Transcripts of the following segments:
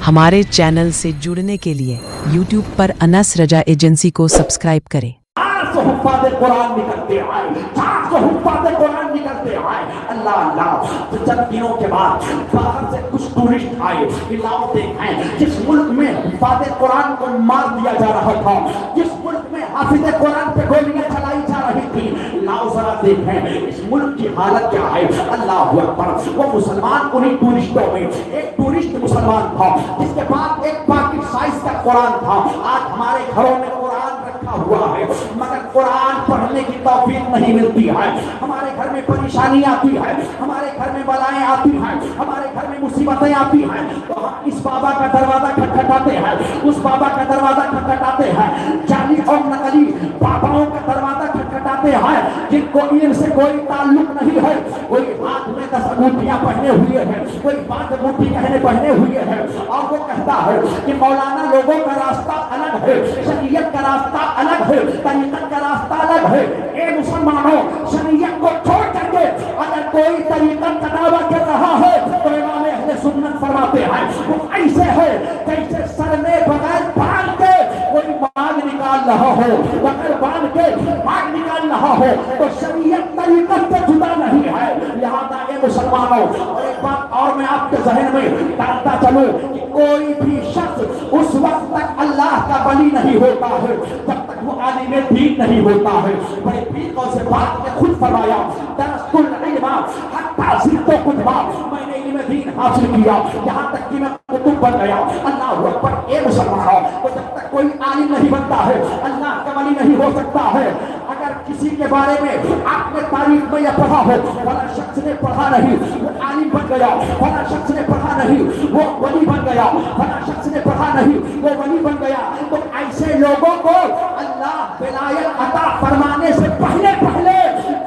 हमारे चैनल से जुड़ने के लिए YouTube पर अनस रजा एजेंसी को सब्सक्राइब करें। 400 हुफ़ाज़े कुरान निकलते आए, 400 हुफ़ाज़े कुरान निकलते आए। अल्लाह अल्लाह। तो चंद दिनों के बाद बाहर से कुछ टूरिस्ट आए कि लाओ देखें जिस मुल्क में हुफ़ाज़े कुरान को मार दिया जा रहा था, जिस मुल्क में हाफिज़े कुरान पे गोलियां चलाई जा रही थी, लाओ जरा देखें इस मुल्क की हालत क्या है। अल्लाह अकबर। वो मुसलमान उन्हीं टूरिस्टों में एक टूरिस्ट मुसलमान था जिसके पास एक पाकिट साइज का कुरान था। आज हमारे घरों में कुरान रखा हुआ है मगर कुरान पढ़ने की तौफीक नहीं मिलती है। हमारे घर में परेशानी आती है, हमारे घर में बलाएं आती हैं, हमारे घर में मुसीबतें आती हैं, तो हम इस बाबा का दरवाजा खटखटाते हैं, उस बाबा का दरवाजा खटखटाते हैं, जाली और नकली बाबाओं का दरवाजा खटखटाते हैं जिनको इनसे कोई ताल्लुक नहीं है। कोई हाथ में 10 अंगूठियां पहने हुए हैं, कोई 5 अंगूठी गहने पहने हुए हैं और वो कहता है कि मौलाना लोगों का रास्ता अलग है, शरीयत का रास्ता अलग है, तरीक़त का रास्ता अलग है। ए मुसलमानों, शरीयत को छोड़ करके अगर कोई तरीक़त का दावा कर रहा है तो इमाम अहले सुन्नत फरमाते हैं वो ऐसे है जैसे सर में बगैर बांध के कोई मांग निकाल रहा हो, बगैर बांध के मांग निकाल रहा हो तो शरीयत तरीक़त से जुदा नहीं है। लिहाजा ए मुसलमानों, और एक बात और मैं आपके ज़हन में डालता चलूं कि कोई भी शख्स उस वक्त तक अल्लाह का वली नहीं होता है जब तक वो आलिम दीन नहीं होता है। बड़े पीर से बात ने खुद फरमाया, दरस्तुल इल्मा हत्ता ज़िदतु कुतबा, मैंने इल्म दीन हासिल किया यहाँ तक कि मैं कुतुब बन गया। अल्लाह अकबर। ए मुसलमानों, तो जब तक कोई आलिम नहीं बनता है अल्लाह का वली नहीं हो सकता है। अगर किसी के बारे में आपने तारीख में यह पढ़ा हो फला शख्स ने पढ़ा नहीं वो आलिम बन गया, फला शख्स ने पढ़ा नहीं वो वली बन गया, फला शख्स ने पढ़ा नहीं वो वली बन गया, तो ऐसे लोगों को अल्लाह विलायत अता फरमाने से पहले पहले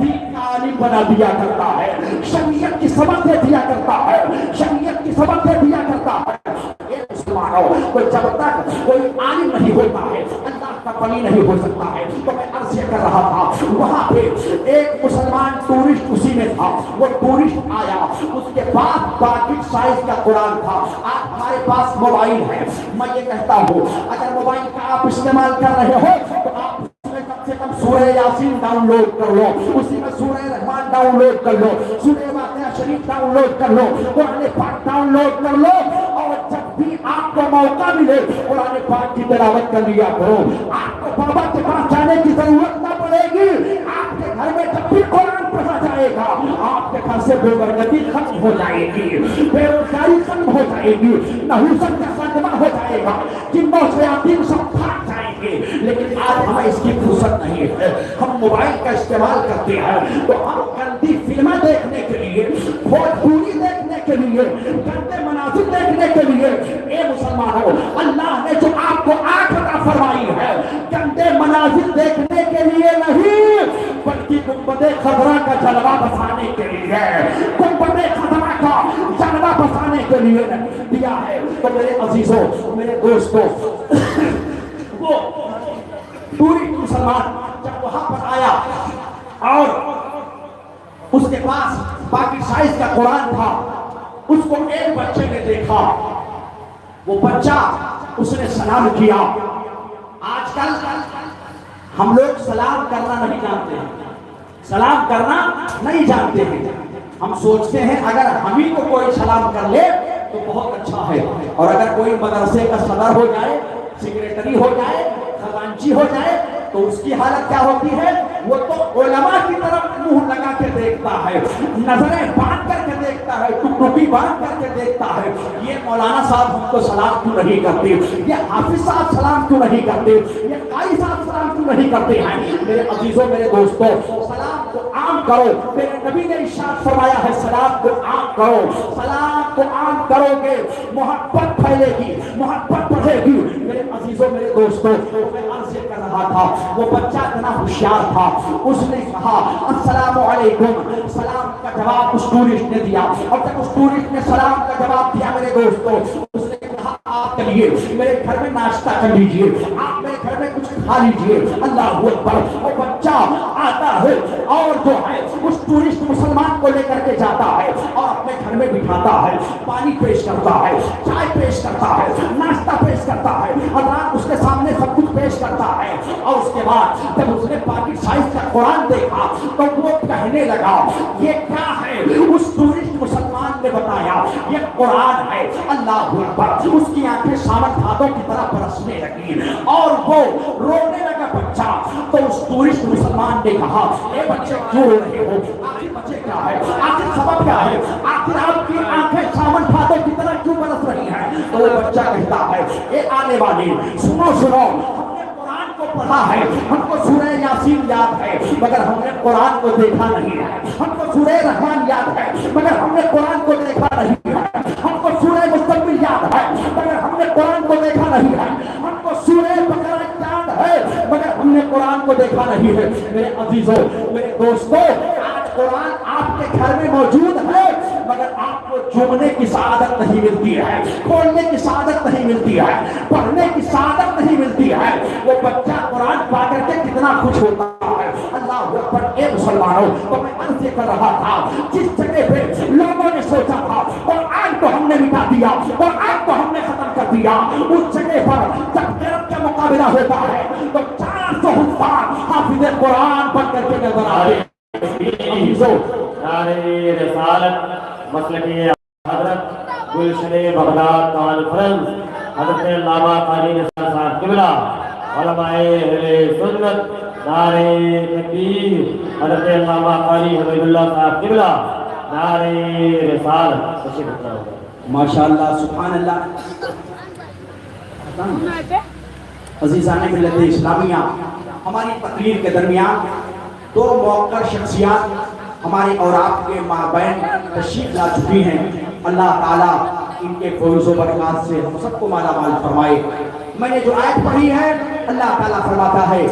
दीन का आलिम बना दिया करता है, शरीयत की समझ दे दिया करता है, शरीयत की समझ दे दिया करता है। तो जब तक कोई आलिम नहीं होता है अल्लाह का वली नहीं हो सकता है। तो मैं अर्ज़ कर रहा था वहां पे एक मुसलमान टूरिस्ट उसी में था, वो टूरिस्ट आया, उसके पास पाकिट साइज का कुरान था। आज हमारे पास मोबाइल है, मैं ये कहता हूँ अगर मोबाइल का आप इस्तेमाल कर रहे हो तो आप कम से कम सूरह यासीन डाउनलोड कर लो, उसी में सूरह रहमान डाउनलोड कर लो, सूरह वाक़िआ शरीफ डाउनलोड कर लो, कुरान पाक डाउनलोड कर लो, और जब भी आपको मौका मिले कुरान पाक की तिलावत कर लिया करो। आपको बाबा के पास जाने की जरूरत ना पड़ेगी। आपके घर में जब भी कुरान पढ़ा जाएगा आपके घर से बेबरकती खत्म हो जाएगी, बेरोजगारी खत्म हो जाएगी, नहुसत का खात्मा हो जाएगा, जिन्नों शयातीन सब भाग जाएंगे। लेकिन आज हमें इसकी फुर्सत नहीं है। हम मोबाइल का इस्तेमाल करते हैं तो हम गंदी फिल्में देखने के लिए, भोजपुरी देखने के लिए, गंदे मनाजिर देखने के लिए। ए मुसलमानों, अल्लाह ने जो आपको आँख अता फरमाई है गंदे मनाजिर देखने के लिए नहीं बल्कि गुंबदे खजरा का जलवा बसाने के लिए, गुंबदे खजरा का जलवा बसाने के लिए दिया है। तो मेरे अजीजों, मेरे दोस्तों, वो टूरिस्ट मुसलमान जब वहां पर आया और उसके पास पाकिट साइज का कुरान था, उसको एक बच्चे ने देखा, वो बच्चा उसने सलाम किया। आजकल हम लोग सलाम करना नहीं जानते हैं, सलाम करना नहीं जानते हैं। हम सोचते हैं अगर हम ही को कोई सलाम कर ले तो बहुत अच्छा है, और अगर कोई मदरसे का सदर हो जाए, सेक्रेटरी हो जाए, खजांची हो जाए तो उसकी हालत क्या होती है? वो तो उलमा की तरफ मुंह लगा के देखता है, नजरें बांध करके देखता है, टुकटुकी बांध करके देखता है। ये मौलाना साहब हमको सलाम क्यों नहीं करते, ये हाफिज साहब सलाम क्यों नहीं करते, ये कारी साहब सलाम क्यों नहीं करते हैं? मेरे अजीजों, मेरे दोस्तों, सलाम को आम करो। मेरे नबी ने इरशाद फरमाया है सलाम को आम करो। सलाम को आम करोगे मोहब्बत फैलेगी, मोहब्बत बढ़ेगी। मेरे अजीजों, मेरे दोस्तों, मैं अर्ज़ कर रहा था वो बच्चा इतना होशियार था, उसने कहा अस्सलामु अलैकुम, सलाम का जवाब उस टूरिस्ट ने दिया। और जब उस टूरिस्ट ने सलाम का जवाब दिया मेरे दोस्तों, उसने कहा आप चलिए मेरे घर में नाश्ता कर लीजिए, आप मेरे घर में कुछ खा लीजिए। अल्लाह अकबर। वो बच्चा आता है और जो है उस टूरिस्ट मुसलमान को लेकर के जाता है और अपने घर में बिठाता है, पानी पेश करता है, चाय पेश करता है, और उसके बाद जब उसने पाकिट साइज का कुरान देखा तो वो कहने लगा ये क्या है। उस टूरिस्ट मुसलमान ने बताया ये कुरान है। अल्लाह अकबर। उसकी आंखें सावन भादों की तरह बरसने लगी और वो रोने लगा बच्चा। तो उस टूरिस्ट मुसलमान ने कहा ए बच्चे क्यों रो रहे हो, आखिर बच्चे क्या है, आखिर सबब क्या है, आखिर आपकी आंखें सावन भादों की तरह क्यों बरस रही हैं। तो वो बच्चा कहता है ए आने वाले सुनो सुनो, हमने कुरान को पढ़ा है, हमको सूरह यासीन याद है मगर हमने कुरान को देखा नहीं है। हमको सूरह रहमान याद है मगर हमने कुरान को देखा नहीं है। हमको सूरह मुस्तक़बिल याद है मगर हमने कुरान को देखा नहीं है। हमको सूरह बकरा याद है मगर हमने कुरान को देखा नहीं है। मेरे अजीजों, मेरे दोस्तों, आज कुरान आपके घर में मौजूद है मगर आपको चूमने की सादत नहीं मिलती है, खोलने की सादत नहीं मिलती है, पढ़ने की सादत नहीं मिलती है। वो बच्चा कुरान पा करके कितना खुश होता है। अल्लाह अकबर। ए मुसलमानों, तो मैं अर्ज कर रहा था जिस जगह पे लोगों ने सोचा था और आज तो हमने मिटा दिया और आज तो हमने खत्म कर दिया, उस जगह पर जब गिरफ्त का मुकाबला होता है तो 400 हुफ्फाज हाफिज़ कुरान बन करके नजर आ रहे हैं। नारे रिसालत मसलके हजरत गुलशने बगदाद कॉन्फ्रेंस हजरत अल्लामा कारी निसार साहब किबला उलमाए अहले सुन्नत नारे तकबीर हजरत अल्लामा कारी हमीदुल्लाह साहब किबला नारे रिसालत। माशाअल्लाह सुभान अल्लाह। अजीज़ाने मिल्लत इस्लामिया, हमारी तकरीर के दरमियान दो मौक़र शख्सियात हमारे और आपके माबैन तशरीफ ला चुकी हैं। अल्लाह ताला इनके फौज़ व बरक़ात से हम सबको माला माल फरमाए। मैंने जो आयत पढ़ी है, अल्लाह ताला फरमाता है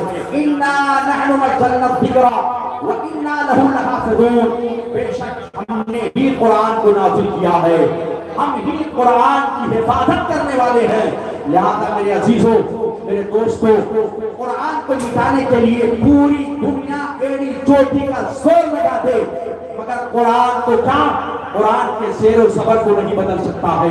इन्ना नहनु नज़्ज़लना ज़िक्रा व इन्ना लहु लहाफ़िज़ून। बेशक हमने ही कुरान को नाज़िल किया है, हम ही कुरान की हिफाजत करने वाले हैं। लिहाजा मेरे अजीजों, मेरे दोस्तों, कुरान को मिटाने के लिए पूरी दुनिया एड़ी चोटी का जोर लगा दे मगर कुरान तो क्या, कुरान के शेर और सबर को नहीं बदल सकता है,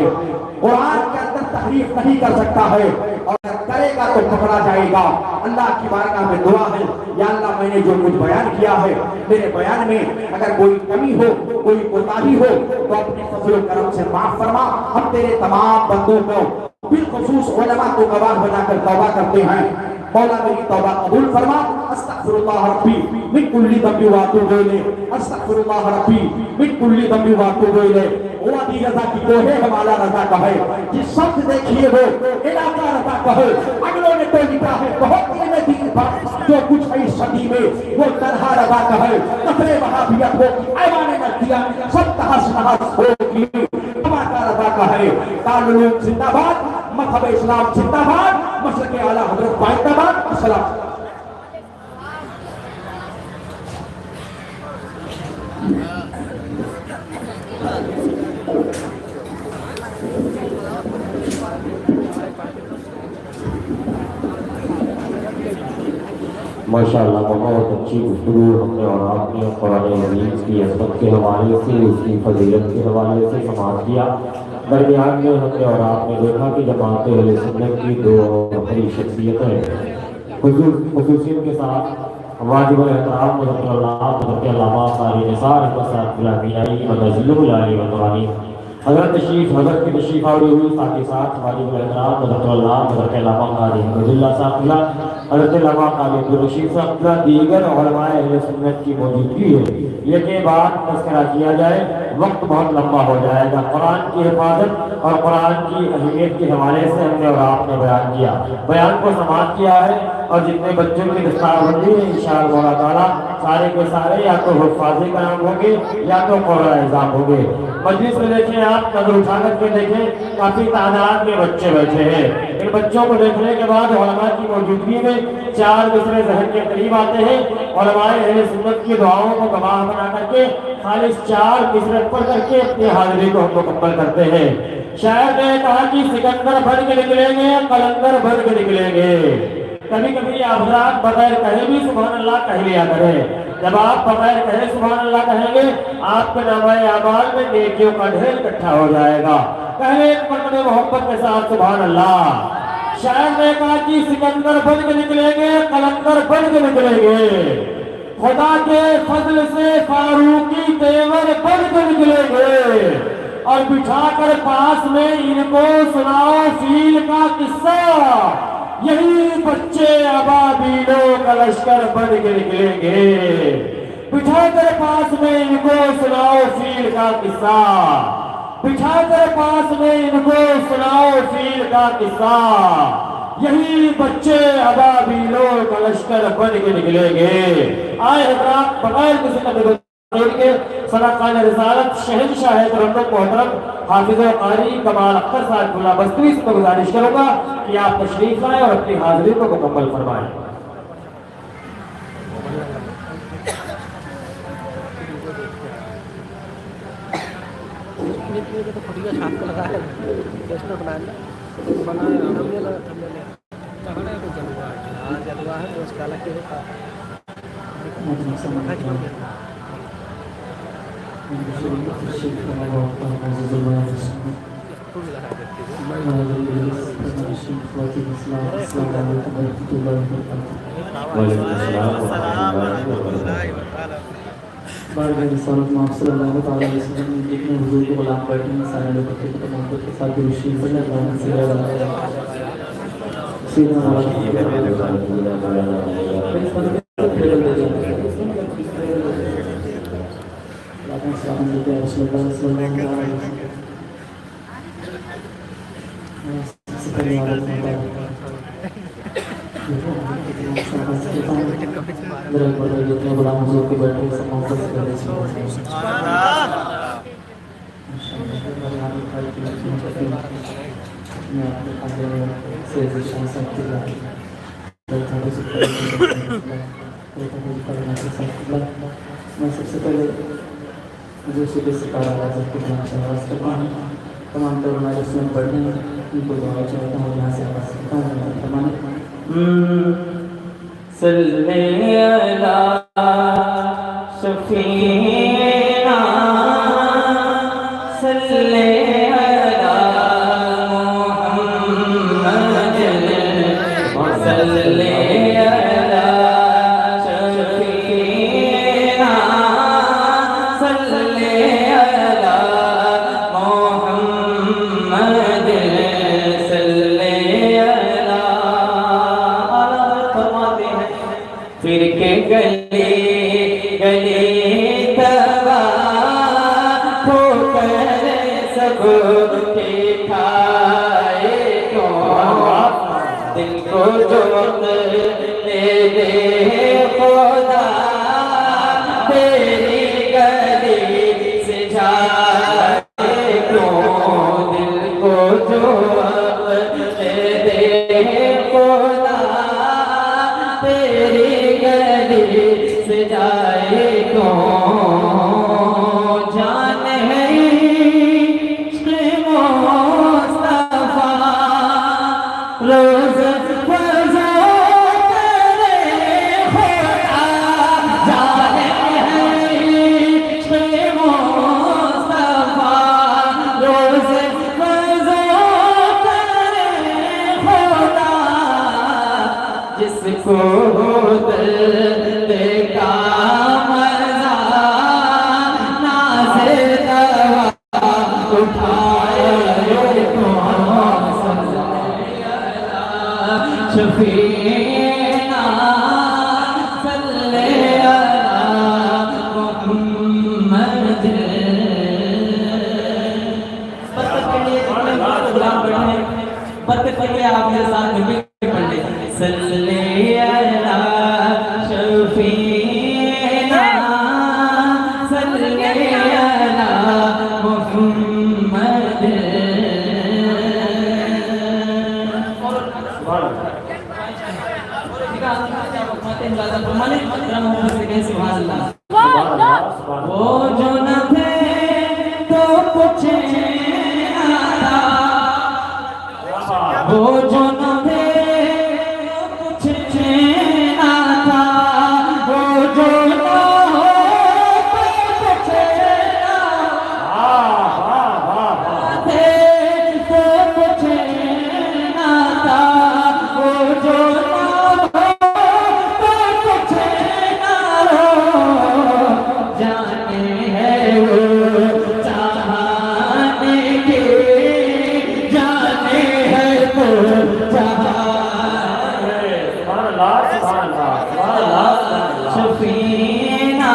कुरान के अंदर तहरीफ नहीं कर सकता है और अगर करेगा तो पकड़ा जाएगा। अल्लाह की बारगाह में दुआ है, या अल्लाह मैंने जो कुछ बयान किया है मेरे बयान में अगर कोई कमी हो, कोई कोताही हो तो अपने फजल करम से माफ फरमा। हम तेरे तमाम बंदों को बिलखुसूस उलमा को गवाह बनाकर तौबा करते हैं। मौला मेरी तौबा कबूल फरमा। अस्तगफिरुल्लाह रब्बी मिन कुल्ली दम्बि व अतूबु इलैह। अस्तगफिरुल्लाह रब्बी मिन कुल्ली दम्बि व अतूबु इलैह। वादी रज़ा की कोहे हमारा रज़ा कहे, जिस शब्द देखिए वो इलाका रज़ा कहे। अगलों ने तो लिखा है बहुत में दिन पर जो कुछ है इस सदी में वो तरह रज़ा कहे। नफरे वहाबियत हो, ऐवाने मर्दिया सब तहस नहस होगी। हमारा रज़ा कहे। दारुल उलूम जिंदाबाद, मज़हब इस्लाम जिंदाबाद, मसलके आला हज़रत बाइताबाद। अस्सलाम। माशाअल्लाह बहुत अच्छी गुफ्तगू हमने और आपने कुरान मजीद की अज़मत के हवाले से, उसकी फजीलत के हवाले से समाअत किया। दरमियान में हमने और आपने देखा कि जमात अहले सुन्नत की दो बड़ी शख्सियतें खुसूसियत के साथ वाजिबुल एहतराम हज़रत अल्लामा कारी निसार अहमद साहब गिलानी मदज़िल्लुल आली व नवानी हज़रत की तशरीफ़ आउरी हुई। साथ ही साथ वाजिबुल एहतराम हज़रत अल्लामा कारी हमीदुल्लाह साहब, हज़रत अल्लामा कारी अब्दुल रशीद साहब, दीगर उलमाए अहले सुन्नत की मौजूदगी है। ये के बाद तज़किरा किया जाए, वक्त बहुत लंबा हो जाएगा। कुरान की हिफाजत और कुरान की अहमियत के हवाले से हमने और आपने बयान किया, बयान को समाप्त किया है। और जितने बच्चों की दस्तारबंदी है इंशाअल्लाह ताला सारे के सारे या तो हुफ़ाज़े कराम होंगे या तो क़ुरान एग्ज़ाम होंगे। मजलिस में देखें आप, नजर उठा करके देखें, काफ़ी तादाद में बच्चे बैठे हैं। इन बच्चों को देखने के बाद उलमा की मौजूदगी में चार दूसरे जहन के करीब आते हैं। उलमाए अहले सुन्नत की दुआओं को गवाह बना करके खाली 4 मिसरे पढ़ करके अपनी हाजिरी को हम मुकम्मल करते हैं। शायर ने कहा कि सिकंदर बन के निकलेंगे, कलंदर बन के निकलेंगे। कभी कभी आप हज़रात बगैर कहे भी सुभान अल्लाह कह लिया करें। जब आप बगैर कहे सुभान अल्लाह कहेंगे, आपके नामाए आमाल में नेकियों का ढेर इकट्ठा हो जाएगा। कहें एक मरतबे मोहब्बत के साथ सुभान अल्लाह। शायर ने कहा कि सिकंदर बन के निकलेंगे, कलंदर बन के निकलेंगे, खुदा के फजल से फारूकी तेवर बन के निकलेंगे, और बिठाकर पास में इनको सुनाओ फील का किस्सा, यही बच्चे अबाबीलों का लश्कर बन के निकलेंगे। बिठाकर पास में इनको सुनाओ फील का किस्सा, बिठाकर पास में इनको सुनाओ फील का किस्सा, यही बच्चे अबाबीलों का लश्कर बन के निकलेंगे। आए हजरात, बगैर किसी का के सलाकान रिसालत शहंशाह है तरन्नुम मोहतरम हाफिज कारी कमाल अख्तर साहब खुला बस्तवी से गुजारिश करूंगा कि आप तशरीफ लाएं और अपनी हाजिरी को मुकम्मल फरमाएं। जितने हुजूर के गुलाम बैठे हैं सारे लोग मोहब्बत के साथ दुरूद जितने गुलाम हुजूर के बैठे सब मोहब्बत मैं सबसे पहले मुझे सुबह सितारा तमाम तो हमारे उसमें पढ़ने उनको दुआ चाहता हूँ यहाँ से आवाज़ करता हूँ सल्ले अला शफीना सल्ले अला मुहम्मद सल्ले अला शफीना सल्ले अला मुहम्मद सल्ले अला फिर के गले गले तवा ठोकर सब के खाए क्यों दिल को जो ले दे खुदा तेरी गली से जाए क्यों दिल को जो ले दे खुदा तेरी गली से जाए क्यों जान है इश्क़ मुस्तफ़ा रोज़ फज़ा करे खुदा जान है इश्क़ मुस्तफ़ा रोज़ फज़ा करे खुदा जिसको दर्द का मज़ा नाज़े दवा उठाए शफीना सल्ले अला मुहम्मद बरकत के लिए आप मेरे साथ में पढ़ ले सल्ले अला शफीना सल्ले अला मुहम्मद वो जो न थे तो कुछ आता वो जो न थे कुछ ना था वो जो न हो कुछ ना थे तो कुछ ना था सुभान अल्लाह सुभान अल्लाह सुभान अल्लाह शफीना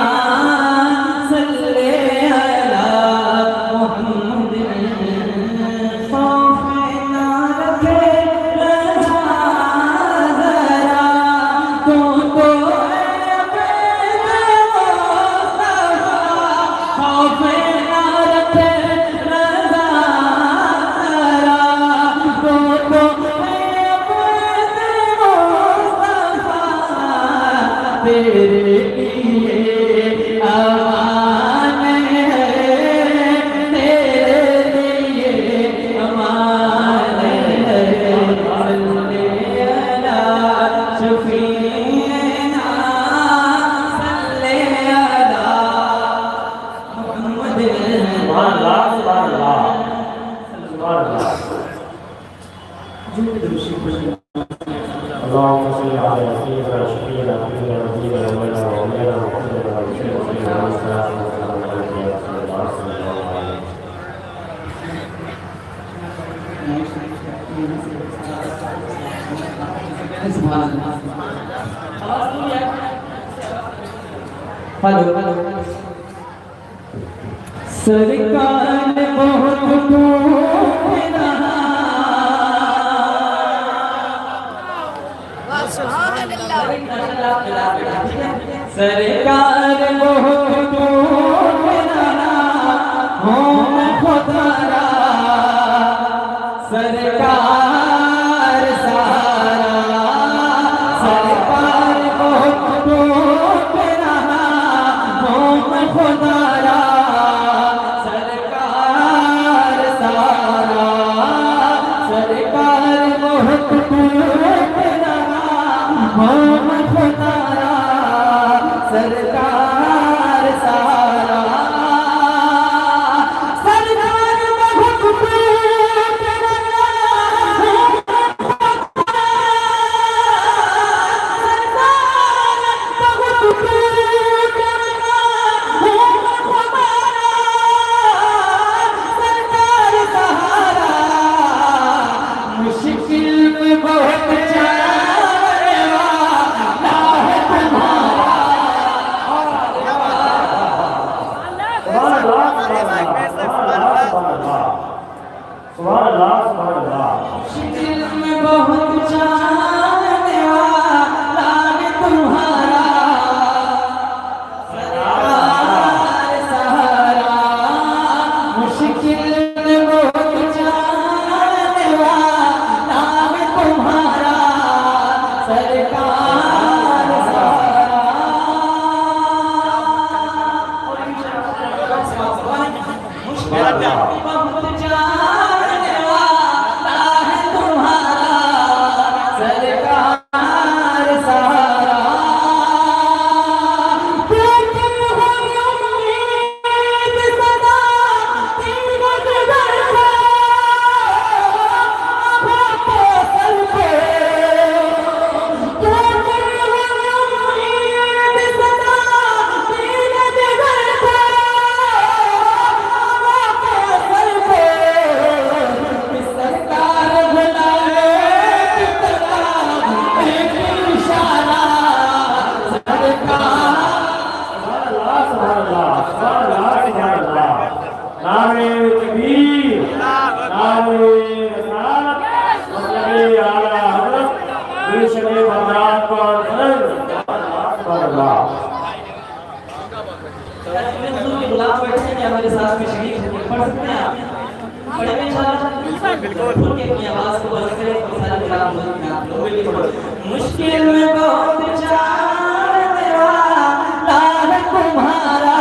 सल्ले अला मुहम्मद खौफना रखे जरा तो खौफना रखे तेरे लिए अमान है, तेरे लिए अमान है। सल्ले अला शफीना सल्ले अला मुहम्मद सुभान अल्लाह सुभान अल्लाह सुभान अल्लाह اللهم صل على سيدنا شفيعنا نبينا نبينا مولانا ومولانا محمد وعلى اله وصحبه وسلم. सरकार बहुत सरकार बहुत हो खुदारा सरकार सारा सरकार बहुत हो खुदारा सरकार सारा सरकार बहुत हो खुदारा सरकार सारा सरकार बहुत मुश्किल में बहुत सुभान अल्लाह सुभान अल्लाह मुश्किल में बहुत जाने वाला है तुम्हारा सरकार सहारा मुश्किल में बहुत जाने वाला है तुम्हारा सरकार सहारा मुश्किल में बहुत जाने वाला है तुम्हारा सरकार सहारा तुम हो उम्मीद सदा तीरथ दरसा आपको सर पे तुम हो उम्मीद सदा तीरथ दरसा आपको सर पे सरकार बुलाए कितना एक इशारा सरकार सुभान अल्लाह सुभान अल्लाह सुभान अल्लाह नारे तकबीर नारे रसालत मसले आला हज़रत बेशक मर्दान को फर्ज सुभान अल्लाह गुलाब बैठे हैं हमारे साथ में शरीक होकर पढ़ सकते हैं आप पढ़ेंगे इंशाल्लाह बिल्कुल अपनी आवाज को बंद करें तो सारे गुलाब बोलेंगे आप लोग बिल्कुल मुश्किल में बहुत जाने वाला है तुम्हारा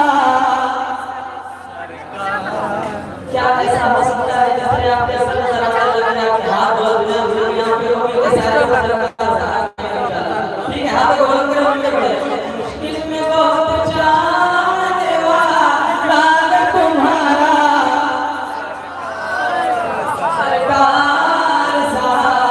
क्या ऐसा हो सकता है जैसे आप ऐसा नजर आ रहा है आपके हाथ बहुत बुलंद हो यहाँ पे हो गए सारे ठीक है हाथ को बुलंद करो उनके पड़े मुश्किल में बहुत जाने वाला है तुम्हारा सरकार सहारा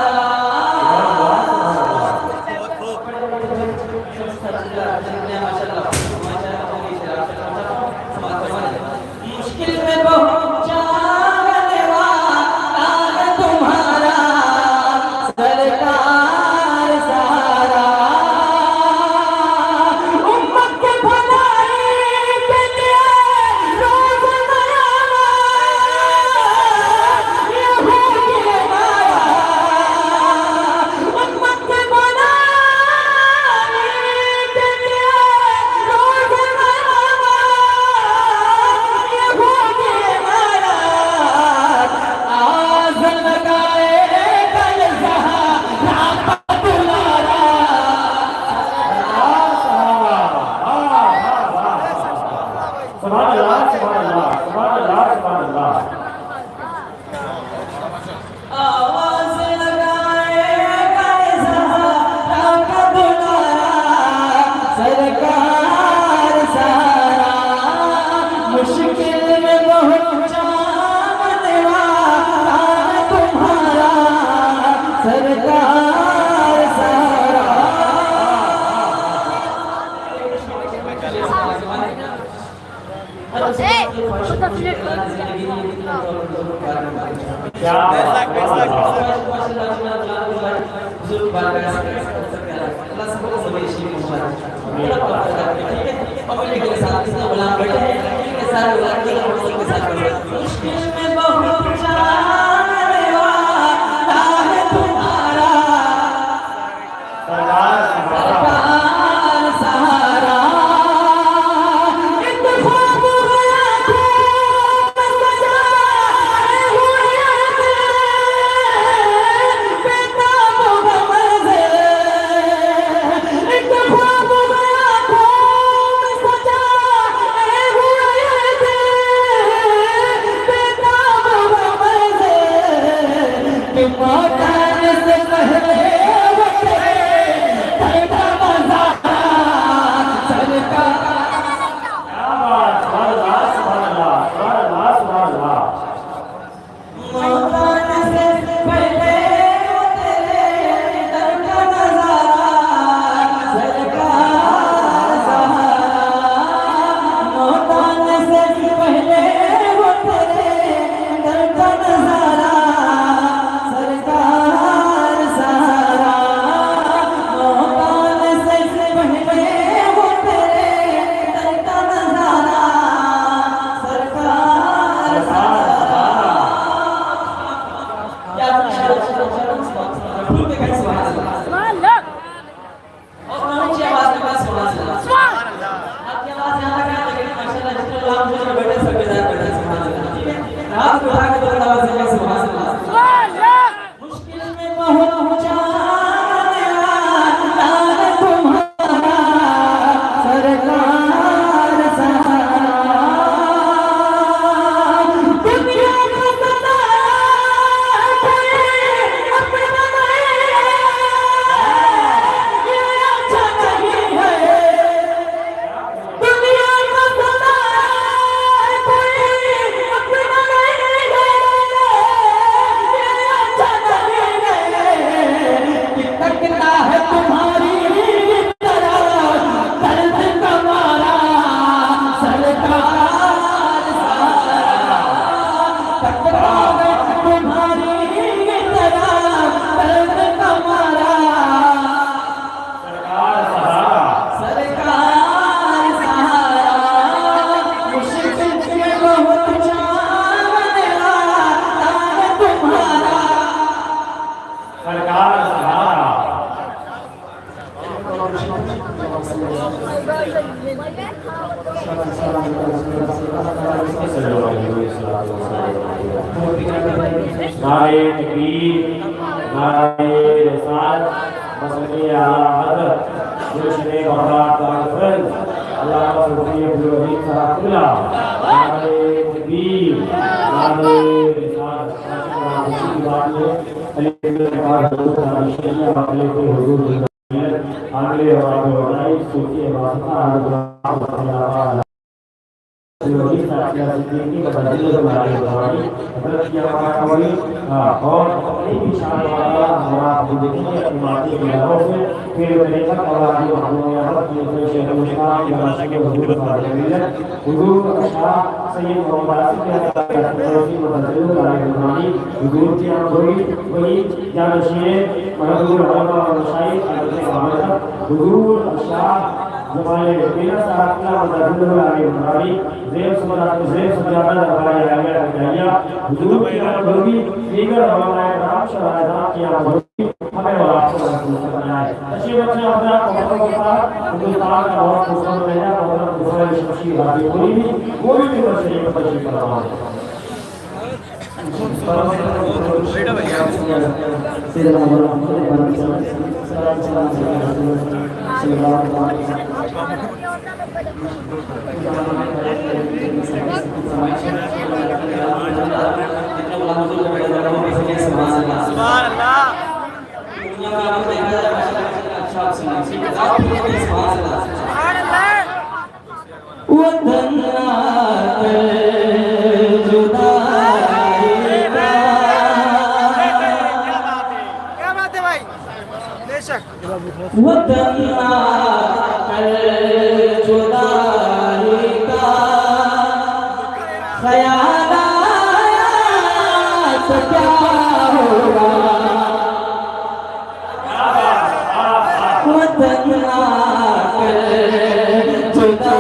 बैठे के साथ इसमें गुलाम बैठे हैं के साथ गुलाम के साथ मुश्किल में बहुत जाने वाला है तुम्हारा सरकार सहारा एक ख्वाब गया तो सजाए हुए बेताब गमज़े एक ख्वाब गया तो सजाए हुए बेताब गमज़े कि मौताने से पहले वो तेरे घर का मज़ारा सरकार मौताने से पहले वो तेरे घर का नज़ारा सरकार सहारा मौताने से पहले वो तेरे घर का नज़ारा सरकार सहारा मौताने से पहले वो तेरे घर का नज़ारा सरकार सहारा या फूल के कैसे और ऊंची आवाज में बस सुभान अल्लाह आपकी आवाज यहां तक आ रही है माशाल्लाह जितने लोग मुझे बैठे सबेदार बैठे सुभान अल्लाह ठीक है रात को उठा के तो आवाज से सुभान अल्लाह मुश्किल में बहुत जाने वाला है तुम्हारा सरकार सहारा दुनिया को सताया कोई अपना नहीं ये अच्छा नहीं है दुनिया को सताया कोई अपना नहीं ये अच्छा नहीं है कि तकता है तुम्हारी तरह दर्द कमारा सरकार सहारा तकता है तुम्हारी तरह दर्द कमारा सरकार सहारा मुश्किल में बहुत जाने वाला है तुम्हारा नारे तकबीर नारे रिसालत मसले आला हज़रत जुश्ने बरात आफर अल्लाह सुब्हानहू व तआला नारे तकबीर नारे रिसालत आगे और सोचिए और अपनी भी शान वाला हमारा देखिए अपनी माटी के लहरों से फिर देखा और हमने यहाँ पर शेख मुश्ताक या माशा के हुजूर हुजूर शाह सैयद मोहम्मद के हुजूर की वही जानशीन महबूब रहमान शाही हुजूर शाह जमाने मेरा साथना मददुल आगे हमारी जेब सजादा लगाया गया हुजूर की नबी दीगर हमारे राम शहजादा की आमदी हमें और आपको बनाए अच्छी बच्चे अपना कोमलता हिंदुस्तान का बहुत खूबसूरत है और दूसरे शख्सी बातें कोई भी बच्चे पर बच्चे कर रहा है जुदा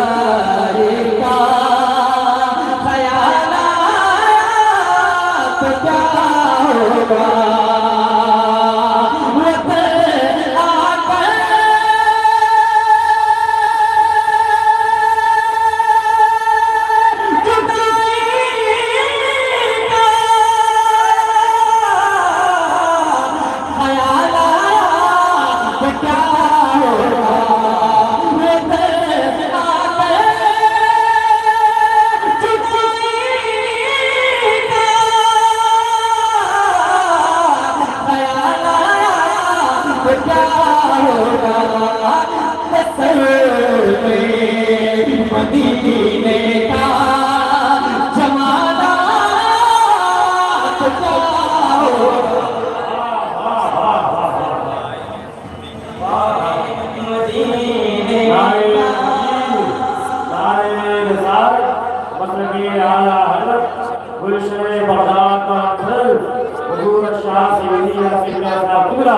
यासिर यासा किबला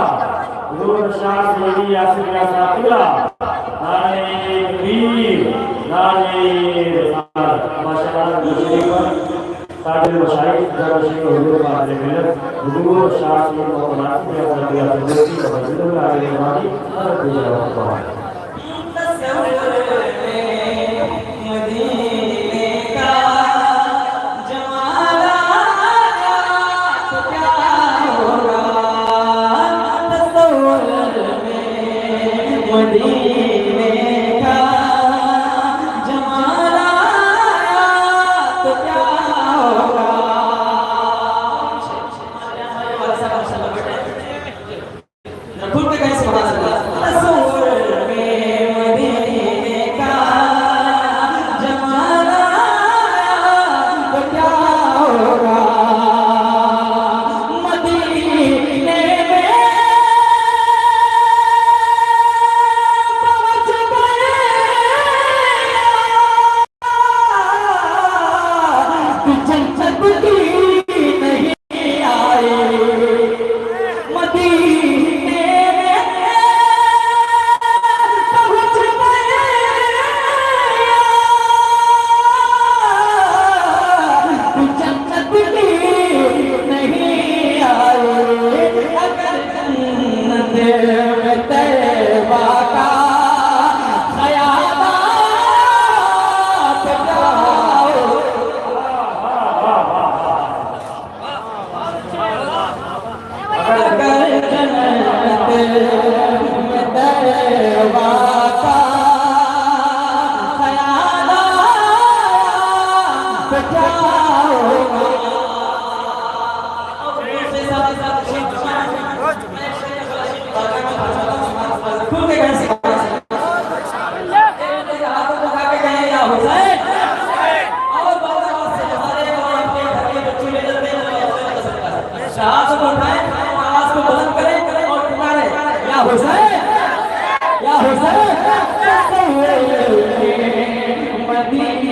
हुजूर शाह सैयदी यासिर यासा किबला नारे तकबीर नारे रिसालत माशाअल्लाह मस्जिद पर ताजल मशाइख जराशी हुजूर बादल मिलत हुजूर शाह सैयदी मोहम्मद यासिर यासा की मस्जिद में आए वाली और गुजरा मदीने का जमाल आया तो क्या होगा तस्वुर में मदीने का जमाल आया तो क्या होगा खुद के कैसे बता सकता तस्वुर में मदीने का जमाल आया तो क्या होगा मदीने में पहुंच गए जन्नत की नहीं आए मदीने पहुंच गए जन्नत की नहीं आए अगर जन्नत में तैबा का ख्याल आया तो क्या अगर जन्नत में तैबा का ख्याल आया तो क्या होगा खुद के कैसे हाथों को खा के गए या हुसैन और बहुत आवाज से हमारे और आपके घर के बच्चे ले लेते हैं हाथ को उठाएं आवाज को बुलंद करें और पुकारें या हुसैन मदीने